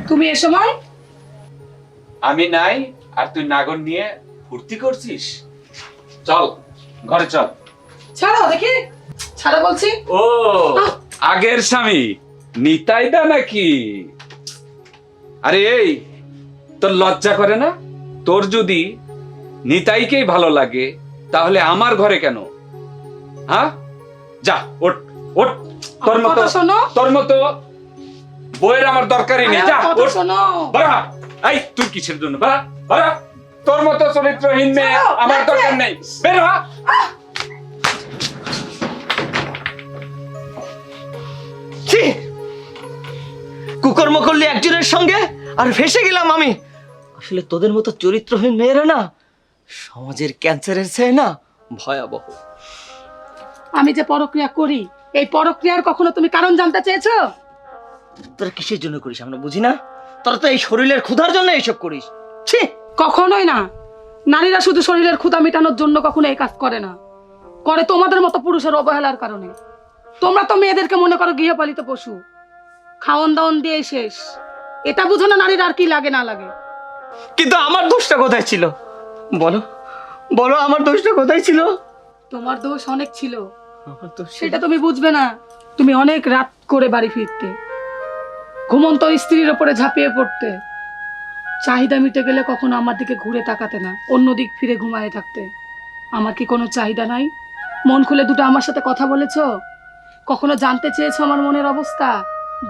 তুমি এ সময়? আমি নাই আর তুই নাগর নিয়ে ফুর্তি করছিস। চল ঘরে চল। ছাড়ো দেখি, ছাড়ো বলছি। ও আগের স্বামী নিতাইদা নাকি? আরে এই তোর লজ্জা করে না? তোর যদি নিতাইকেই ভালো লাগে তাহলে আমার ঘরে কেন? হ্যাঁ যা ওঠ ওঠ। তোর মতো তোর মতো বইয়ের আমার দরকারই নেই। যা ওঠ বাড়া। এই তুই কিসের জন্য বাড়া বাড়া? তোর মতো চরিত্রহীন মেয়ে আমার দরকার নেই। বের হ। কুকর্ম করলি একজনের সঙ্গে আর ফেসে গেলাম আমি। আসলে তোদের মতো চরিত্রহীন মেয়েরা না সমাজের ক্যান্সারের চেয়ে না ভয়াবহ। আমি যে পরক্রিয়া করি, এই পরক্রিয়ার কখনো তুমি কারণ জানতে চেয়েছো? তোরা কিসের জন্য করিস আমরা বুঝি না। তোরা তো এই শরীরের ক্ষুধার জন্য এইসব করিস। ছি, কখনোই না। নারীরা শুধু শরীরের ক্ষুধা মেটানোর জন্য কখনো এই কাজ করে না, করে তোমাদের মতো পুরুষের অবহেলার কারণে। তোমরা তো মেয়েদেরকে মনে করো গৃহপালিত পশু, খাওয়ন দাওয়ন দিয়ে শেষ। এটা বুঝো না নারীর আর কি লাগে না লাগে। কিন্তু আমার দোষটা কোথায় ছিল বলো? বলো আমার দোষটা কোথায় ছিল? তোমার দোষ অনেক ছিল, আমার দোষ সেটা তুমি বুঝবে না। তুমি অনেক রাত করে বাড়ি ফিরতে, ঘুমন্ত স্ত্রীর ওপরে ঝাঁপিয়ে পড়তে, চাহিদা মিটে গেলে কখনো আমার দিকে ঘুরে তাকাতে না, অন্য দিক ফিরে ঘুমায়ে থাকতে। আমার কি কোনো চাহিদা নাই? মন খুলে দুটো আমার সাথে কথা বলেছো? কখনো জানতে চেয়েছো আমার মনের অবস্থা?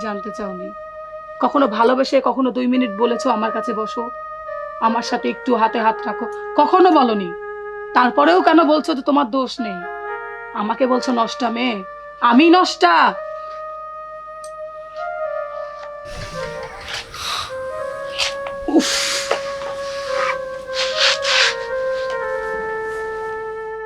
জানতে চাওনি। কখনো ভালোবেসে কখনো 2 মিনিট বলেছো আমার কাছে বসো, আমার সাথে একটু হাতে হাত রাখো? কখনো বলনি। তারপরেও কেন বলছো যে তোমার দোষ নেই? আমাকে বলছো নষ্টা মেয়ে। আমি নষ্টা? উফ,